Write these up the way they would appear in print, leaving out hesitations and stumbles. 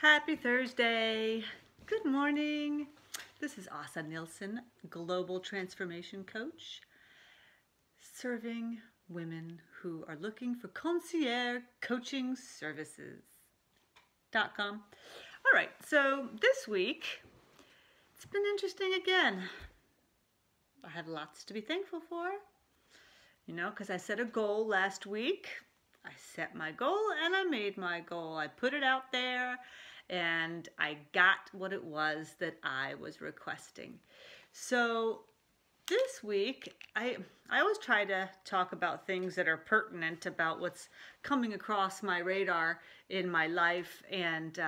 Happy Thursday. Good morning. This is Asa Nilsson, Global Transformation Coach, serving women who are looking for concierge coaching services.com. All right, so this week, it's been interesting again. I have lots to be thankful for, because I set a goal last week. I set my goal and I made my goal. I put it out there and I got what it was that I was requesting. So this week, I always try to talk about things that are pertinent about what's coming across my radar in my life and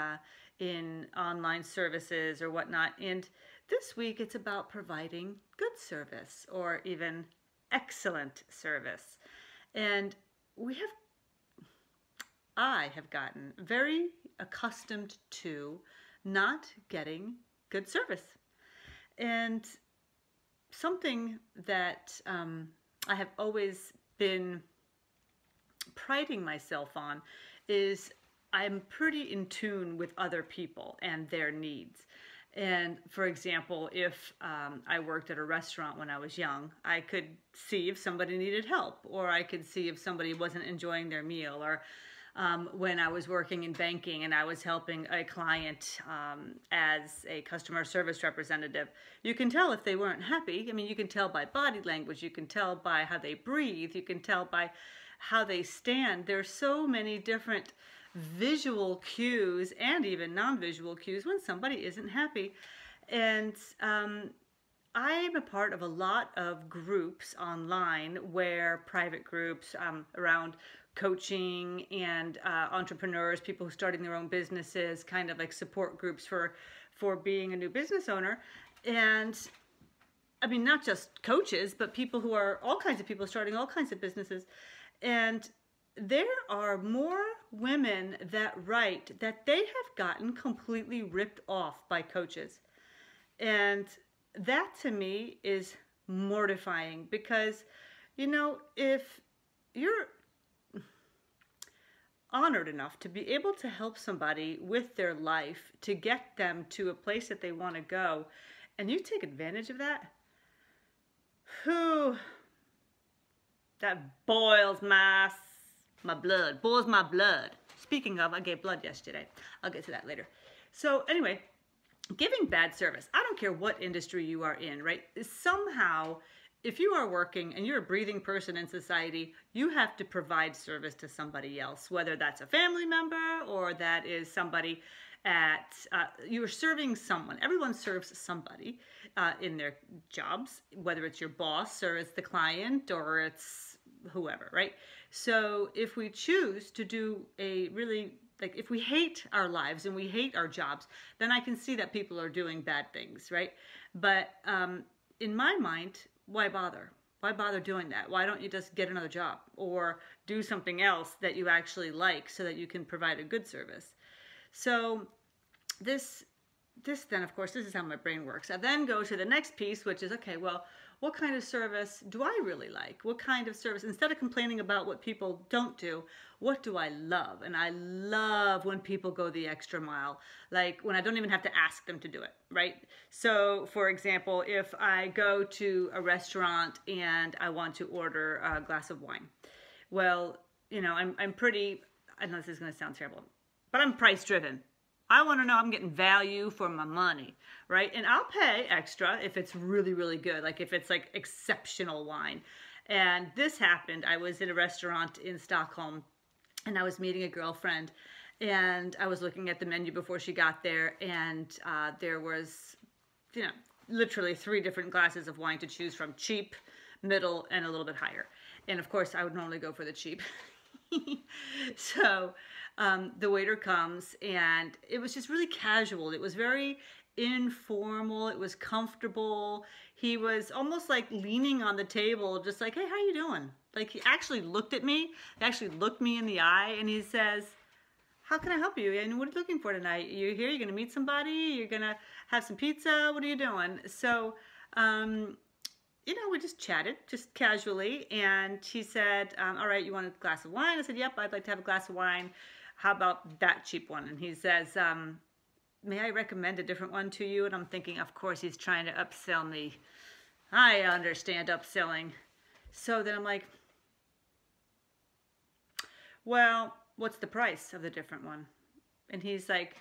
in online services or whatnot. And this week it's about providing good service or even excellent service. And I have gotten very accustomed to not getting good service. And something that I have always been priding myself on is I'm pretty in tune with other people and their needs. And for example, if I worked at a restaurant when I was young, I could see if somebody needed help, or I could see if somebody wasn't enjoying their meal, or when I was working in banking and I was helping a client as a customer service representative, you can tell if they weren't happy. I mean, you can tell by body language, you can tell by how they breathe, you can tell by how they stand. There's so many different visual cues and even non-visual cues when somebody isn't happy. And I'm a part of a lot of groups online, where private groups around coaching and entrepreneurs, people who are starting their own businesses, kind of like support groups for being a new business owner. And I mean, not just coaches, but people who are all kinds of people starting all kinds of businesses. And there are more women that write that they have gotten completely ripped off by coaches. And that to me is mortifying, because, if you're honored enough to be able to help somebody with their life to get them to a place that they want to go, and you take advantage of that, that boils my blood. Speaking of, I gave blood yesterday. I'll get to that later. So anyway, giving bad service. I don't care what industry you are in, right? Somehow, if you are working and you're a breathing person in society, you have to provide service to somebody else, whether that's a family member or that is somebody you're serving someone. Everyone serves somebody in their jobs, whether it's your boss or it's the client or it's whoever, right? So if we choose to do if we hate our lives and we hate our jobs, then I can see that people are doing bad things, right? But in my mind, why bother? Why bother doing that? Why don't you just get another job or do something else that you actually like so that you can provide a good service? So this then, of course, this is how my brain works. I then go to the next piece, which is, okay, well, what kind of service do I really like? What kind of service? Instead of complaining about what people don't do, what do I love? And I love when people go the extra mile, like when I don't even have to ask them to do it, right? So, for example, if I go to a restaurant and I want to order a glass of wine, well, I'm pretty, I know this is going to sound terrible, but I'm price driven. I want to know I'm getting value for my money, right? And I'll pay extra if it's really, really good, like if it's like exceptional wine. And this happened. I was in a restaurant in Stockholm and I was meeting a girlfriend, and I was looking at the menu before she got there, and there was, literally 3 different glasses of wine to choose from: cheap, middle, and a little bit higher. And of course, I would normally go for the cheap. So the waiter comes, and it was just really casual. It was very informal. It was comfortable. He was almost like leaning on the table, just like, hey, how you doing? Like, he actually looked at me. He actually looked me in the eye, and he says, how can I help you? And what are you looking for tonight? You're here? You're going to meet somebody? You're going to have some pizza? What are you doing? So, we just chatted, just casually, and he said, all right, you want a glass of wine? I said, yep, I'd like to have a glass of wine. how about that cheap one? And he says, may I recommend a different one to you? And I'm thinking, of course, he's trying to upsell me. I understand upselling. So then I'm like, well, what's the price of the different one? And he's like,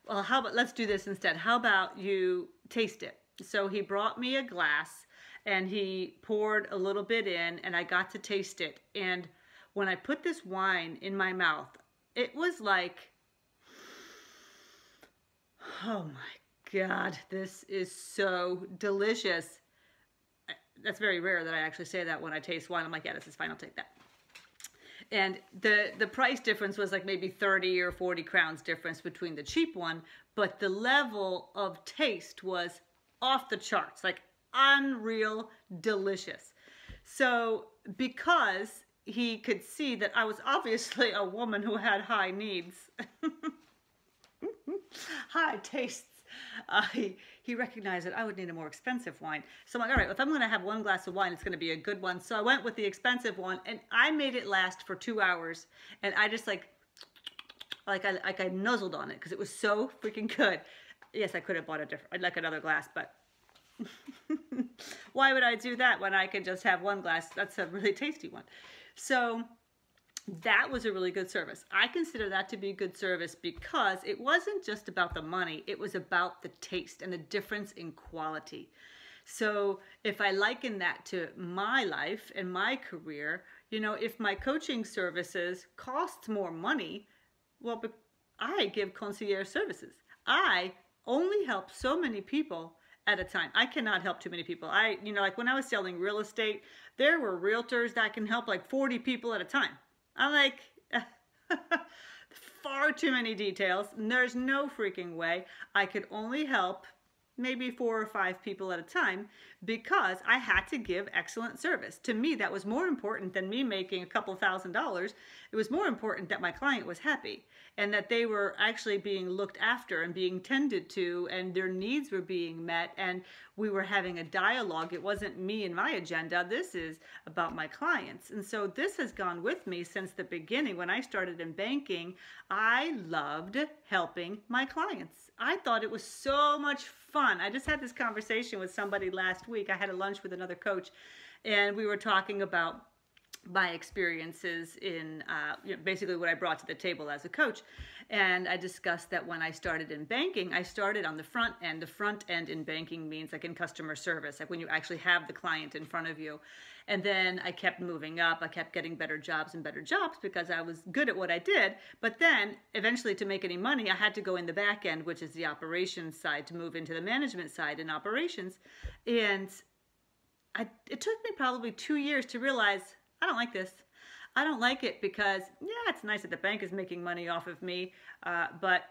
well, how about, let's do this instead. How about you taste it? So he brought me a glass and he poured a little bit in and I got to taste it. And when I put this wine in my mouth, it was like, oh my God, this is so delicious. That's very rare that I actually say that when I taste wine. I'm like, yeah, this is fine, I'll take that. And the price difference was like maybe 30 or 40 crowns difference between the cheap one, but the level of taste was off the charts, like unreal delicious. So because he could see that I was obviously a woman who had high needs, high tastes, he recognized that I would need a more expensive wine. So I'm like, all right, if I'm going to have one glass of wine, it's going to be a good one. So I went with the expensive one, and I made it last for 2 hours. And I just like I nuzzled on it because it was so freaking good. Yes, I could have bought I'd like another glass, but why would I do that when I could just have one glass? That's a really tasty one. So that was a really good service. I consider that to be good service because it wasn't just about the money. It was about the taste and the difference in quality. So if I liken that to my life and my career, you know, if my coaching services cost more money, well, but I give concierge services. I only help so many people at a time. I cannot help too many people. You know, like when I was selling real estate, there were realtors that can help like 40 people at a time. I'm like, far too many details. And there's no freaking way I could only help maybe 4 or 5 people at a time because I had to give excellent service. To me, that was more important than me making a couple $1,000s. It was more important that my client was happy and that they were actually being looked after and being tended to and their needs were being met and we were having a dialogue. It wasn't me and my agenda. This is about my clients. And so this has gone with me since the beginning. When I started in banking, I loved helping my clients. I thought it was so much fun. I just had this conversation with somebody last week. I had a lunch with another coach and we were talking about my experiences in basically what I brought to the table as a coach. And I discussed that when I started in banking, I started on the front end. The front end in banking means like in customer service, like when you actually have the client in front of you. And then I kept moving up. I kept getting better jobs and better jobs because I was good at what I did. But then eventually to make any money, I had to go in the back end, which is the operations side, to move into the management side in operations. And it took me probably 2 years to realize I don't like this. I don't like it because, yeah, it's nice that the bank is making money off of me, but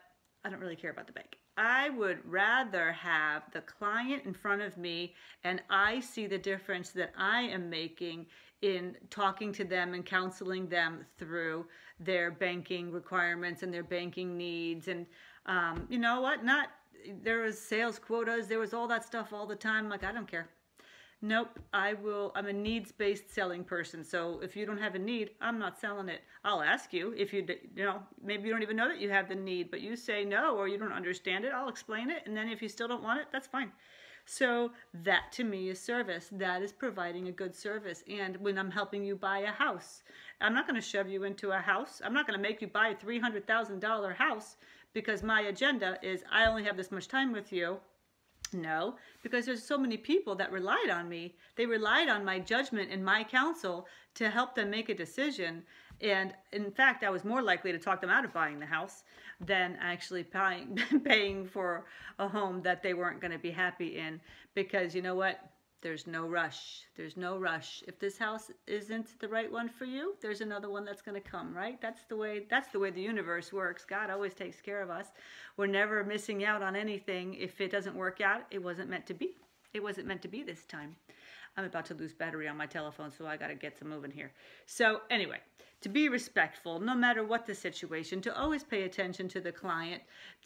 I don't really care about the bank. I would rather have the client in front of me and I see the difference that I am making in talking to them and counseling them through their banking requirements and their banking needs. And you know what? There was sales quotas. There was all that stuff all the time. Like, I don't care. Nope, I'm a needs-based selling person. So if you don't have a need, I'm not selling it. I'll ask you if maybe you don't even know that you have the need, but you say no or you don't understand it, I'll explain it. And then if you still don't want it, that's fine. So that to me is service. That is providing a good service. And when I'm helping you buy a house, I'm not going to shove you into a house. I'm not going to make you buy a $300,000 house because my agenda is I only have this much time with you. No, because there's so many people that relied on me. They relied on my judgment and my counsel to help them make a decision. And in fact, I was more likely to talk them out of buying the house than actually paying for a home that they weren't going to be happy in. Because you know what? There's no rush. There's no rush. If this house isn't the right one for you, there's another one that's going to come, right? That's the way the universe works. God always takes care of us. We're never missing out on anything. If it doesn't work out, it wasn't meant to be. It wasn't meant to be this time. I'm about to lose battery on my telephone, so I got to get some moving here. So anyway, to be respectful, no matter what the situation, to always pay attention to the client,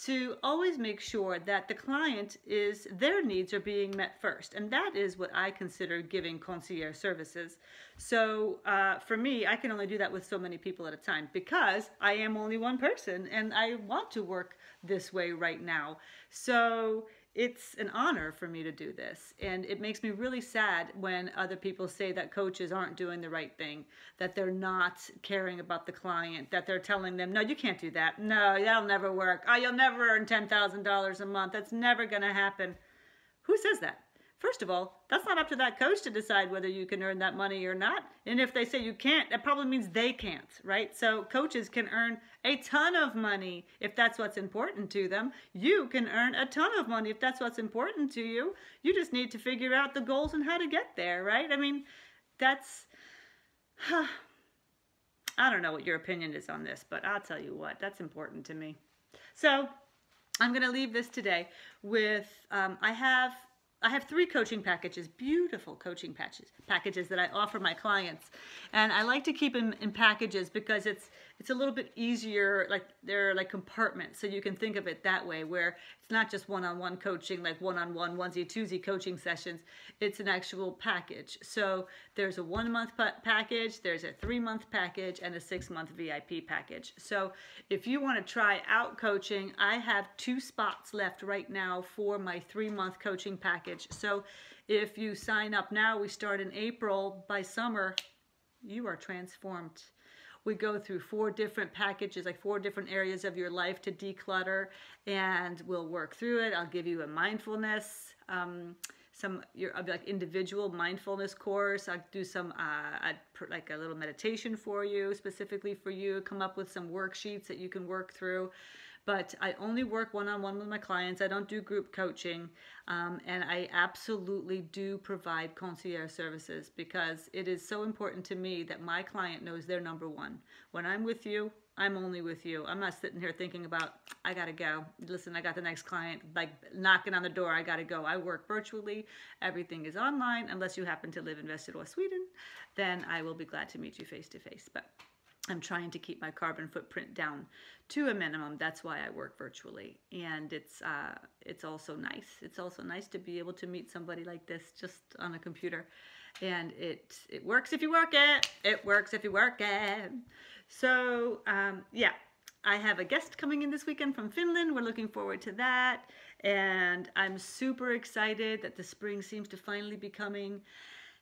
to always make sure that the client their needs are being met first. And that is what I consider giving concierge services. So for me, I can only do that with so many people at a time because I am only one person and I want to work this way right now. So it's an honor for me to do this, and it makes me really sad when other people say that coaches aren't doing the right thing, that they're not caring about the client, that they're telling them, no, you can't do that. No, that'll never work. Oh, you'll never earn $10,000 a month. That's never going to happen. Who says that? First of all, that's not up to that coach to decide whether you can earn that money or not. And if they say you can't, that probably means they can't, right? So coaches can earn a ton of money if that's what's important to them. You can earn a ton of money if that's what's important to you. You just need to figure out the goals and how to get there, right? I mean, that's... I don't know what your opinion is on this, but I'll tell you what, that's important to me. So I'm going to leave this today with, I have 3 coaching packages, beautiful coaching packages that I offer my clients. And I like to keep them in packages because it's a little bit easier, like they're like compartments. So you can think of it that way, where it's not just one-on-one coaching, like one-on-one, onesie-twosie coaching sessions. It's an actual package. So there's a 1-month package, there's a 3-month package, and a 6-month VIP package. So if you want to try out coaching, I have 2 spots left right now for my 3-month coaching package. So if you sign up now, we start in April. By summer, you are transformed. We go through 4 different packages, like 4 different areas of your life to declutter, and we'll work through it. I'll give you a mindfulness, like individual mindfulness course. I'll do some like a little meditation for you, specifically for you. Come up with some worksheets that you can work through. But I only work one-on-one with my clients. I don't do group coaching. And I absolutely do provide concierge services because it is so important to me that my client knows they're number one. When I'm with you, I'm only with you. I'm not sitting here thinking about, I got to go. Listen, I got the next client, like knocking on the door, I got to go. I work virtually. Everything is online. Unless you happen to live in Västerås, Sweden, then I will be glad to meet you face to face. But I'm trying to keep my carbon footprint down to a minimum. That's why I work virtually. And it's also nice. It's also nice to be able to meet somebody like this just on a computer. And it works if you work it. It works if you work it. So, yeah, I have a guest coming in this weekend from Finland. We're looking forward to that. And I'm super excited that the spring seems to finally be coming.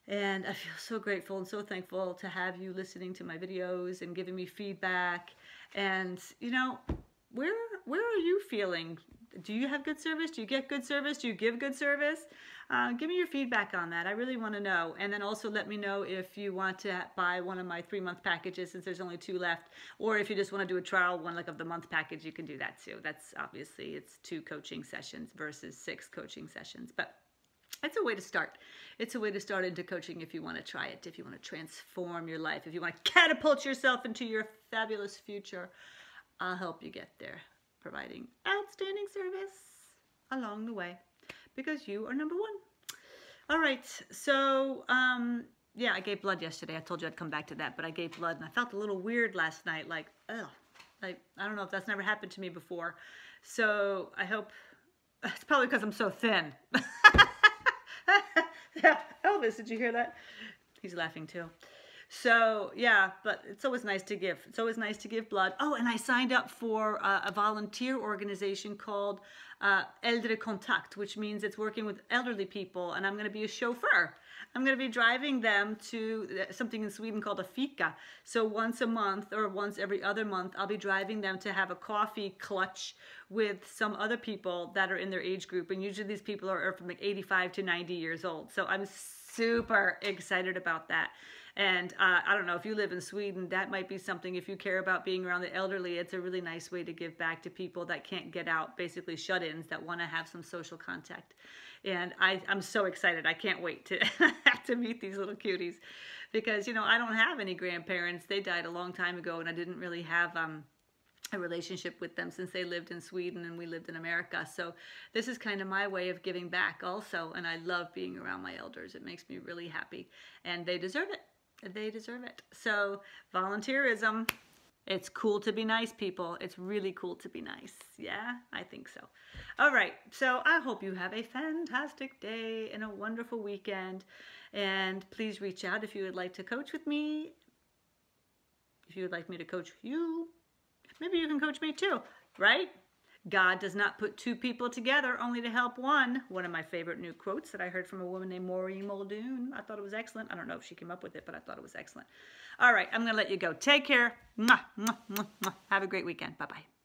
And I feel so grateful and so thankful to have you listening to my videos and giving me feedback. And, you know, where are you feeling? Do you have good service? Do you get good service? Do you give good service? Give me your feedback on that. I really want to know. And then also let me know if you want to buy one of my 3-month packages, since there's only 2 left. Or if you just want to do a trial one, like of the month package, you can do that too. That's obviously, it's 2 coaching sessions versus 6 coaching sessions. But it's a way to start. It's a way to start into coaching if you want to try it, if you want to transform your life, if you want to catapult yourself into your fabulous future. I'll help you get there, providing outstanding service along the way, because you are number one. All right, so yeah, I gave blood yesterday. I told you I'd come back to that, but I gave blood, and I felt a little weird last night, like, ugh. I don't know if that's never happened to me before. So I hope, it's probably because I'm so thin. Yeah, Elvis, did you hear that? He's laughing too. So yeah, but it's always nice to give. It's always nice to give blood. Oh, and I signed up for a volunteer organization called Äldre Kontakt, which means it's working with elderly people, and I'm going to be a chauffeur. I'm going to be driving them to something in Sweden called a fika. So once a month or once every other month, I'll be driving them to have a coffee clutch with some other people that are in their age group. And usually these people are from like 85 to 90 years old. So I'm super excited about that. And I don't know, if you live in Sweden, that might be something, if you care about being around the elderly, it's a really nice way to give back to people that can't get out, basically shut-ins, that want to have some social contact. And I'm so excited. I can't wait to to meet these little cuties, because, you know, I don't have any grandparents. They died a long time ago, and I didn't really have a relationship with them since they lived in Sweden and we lived in America. So this is kind of my way of giving back also. And I love being around my elders. It makes me really happy. And they deserve it. They deserve it. So volunteerism. It's cool to be nice, people. It's really cool to be nice. Yeah, I think so. All right. So I hope you have a fantastic day and a wonderful weekend. And please reach out if you would like to coach with me. If you would like me to coach you, maybe you can coach me too, right? God does not put two people together only to help one. One of my favorite new quotes that I heard from a woman named Maureen Muldoon. I thought it was excellent. I don't know if she came up with it, but I thought it was excellent. All right, I'm going to let you go. Take care. Mwah, mwah, mwah, mwah. Have a great weekend. Bye-bye.